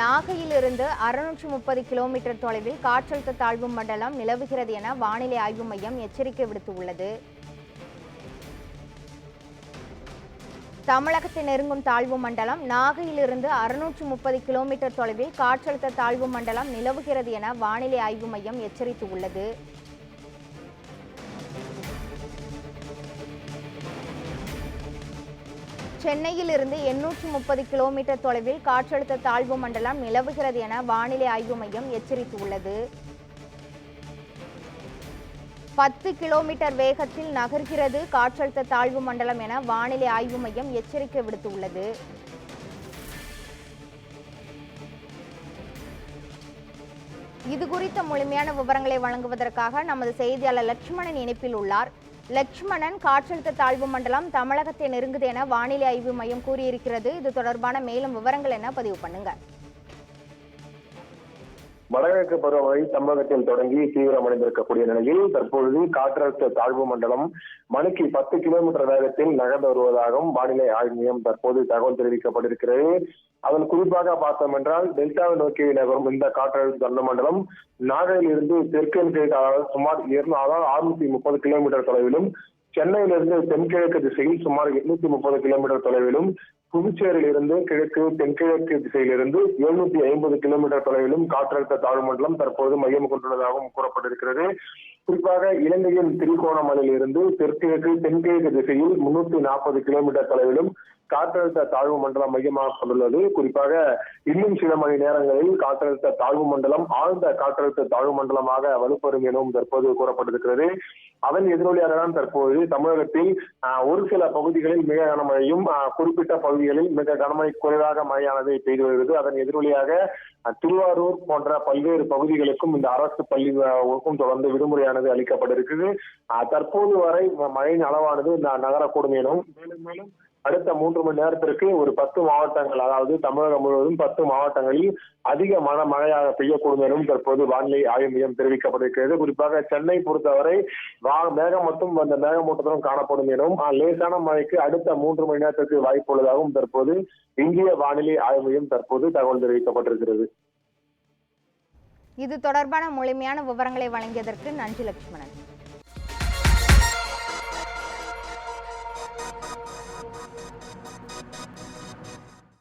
நாகையிலிருந்து 630 kilometre தொலைவில் காற்றழுத்த தாழ்வு மண்டலம் நிலவுகிறது என வானிலை ஆய்வு மையம் எச்சரிக்கை விடுத்துள்ளது. தமிழகத்தை நெருங்கும் தாழ்வு மண்டலம் நாகையிலிருந்து 630 கிலோமீட்டர் தொலைவில் காற்றழுத்த தாழ்வு மண்டலம் நிலவுகிறது என வானிலை ஆய்வு மையம் எச்சரித்துள்ளது. சென்னையிலிருந்து 830 கிலோமீட்டர் தொலைவில் காற்றழுத்த தாழ்வு மண்டலம் நிலவுகிறது என வானிலை ஆய்வு மையம் எச்சரித்துள்ளது. 10 கிலோமீட்டர் வேகத்தில் நகர்கிறது காற்றழுத்த தாழ்வு மண்டலம் என வானிலை ஆய்வு மையம் எச்சரிக்கை விடுத்துள்ளது. இது குறித்த முழுமையான விவரங்களை வழங்குவதற்காக நமது செய்தியாளர் லட்சுமணன் இணைப்பில் உள்ளார். லட்சுமணன், காற்றழுத்த தாழ்வு மண்டலம் தமிழகத்தை நெருங்குது என வானிலை ஆய்வு மையம் கூறியிருக்கிறது. இது தொடர்பான மேலும் விவரங்கள் என்ன பதிவு பண்ணுங்க. வடகிழக்கு பருவமழை தமிழகத்தில் தொடங்கி தீவிரமடைந்திருக்கக்கூடிய நிலையில் தற்பொழுது காற்றழுத்த தாழ்வு மண்டலம் மணிக்கு 10 கிலோமீட்டர் வேகத்தில் நகர்ந்து வருவதாகவும் வானிலை ஆய்வு மையம் தற்போது தகவல் தெரிவிக்கப்பட்டிருக்கிறது. அதன் குறிப்பாக பார்த்தோம் என்றால் டெல்டாவை நோக்கி நகரும் இந்த காற்றழுத்த தாழ்வு மண்டலம் நாகையில் இருந்து தெற்கு சுமார் 630 கிலோமீட்டர் தொலைவிலும், சென்னையிலிருந்து தென்கிழக்கு திசையில் சுமார் 830 கிலோமீட்டர் தொலைவிலும், புதுச்சேரியில் இருந்து கிழக்கு தென்கிழக்கு திசையிலிருந்து 750 கிலோமீட்டர் தொலைவிலும் காற்றழுத்த தாழ்வு மண்டலம் தற்போது மையம் கொண்டுள்ளதாகவும் கூறப்பட்டிருக்கிறது. குறிப்பாக இலங்கையின் திரிகோணமலையில் இருந்து தெற்கிழக்கு தென்கிழக்கு திசையில் 340 கிலோமீட்டர் தொலைவிலும் காற்றழுத்த தாழ்வு மண்டலம் மையமாக கொண்டுள்ளது. குறிப்பாக இன்னும் சில மணி நேரங்களில் காற்றழுத்த தாழ்வு மண்டலம் ஆழ்ந்த காற்றழுத்த தாழ்வு மண்டலமாக வலுப்பெறும் எனவும் தற்போது கூறப்பட்டிருக்கிறது. அதன் எதிரொலியாக தான் தற்போது தமிழகத்தில் ஒரு சில பகுதிகளில் மிக கனமழையும், குறிப்பிட்ட பகுதிகளில் மிக கனமழை குறைவாக மழையானது பெய்து வருகிறது. அதன் எதிரொலியாக திருவாரூர் போன்ற பல்வேறு பகுதிகளுக்கும் இந்த அரசு பள்ளிகளுக்கும் தொடர்ந்து விடுமுறையானது அளிக்கப்பட்டிருக்கிறது. தற்போது வரை மழையின் அளவானது நகரக்கூடும் எனவும், மேலும் அடுத்த 3 மணி நேரத்திற்கு ஒரு 10 மாவட்டங்கள், அதாவது தமிழகம் முழுவதும் 10 மாவட்டங்களில் அதிக மழையாக பெய்யக்கூடும் எனவும் தற்போது வானிலை ஆய்வு மையம் தெரிவிக்கப்பட்டிருக்கிறது. குறிப்பாக சென்னை பொறுத்தவரை மேகமூட்டம் அந்த மேகமூட்டத்துடன் காணப்படும் எனவும், லேசான மழைக்கு அடுத்த 3 மணி நேரத்திற்கு வாய்ப்பு உள்ளதாகவும் தற்போது இந்திய வானிலை ஆய்வு மையம் தற்போது தகவல் தெரிவிக்கப்பட்டிருக்கிறது. இது தொடர்பான முழுமையான விவரங்களை வழங்கியதற்கு நன்றி லட்சுமணன்.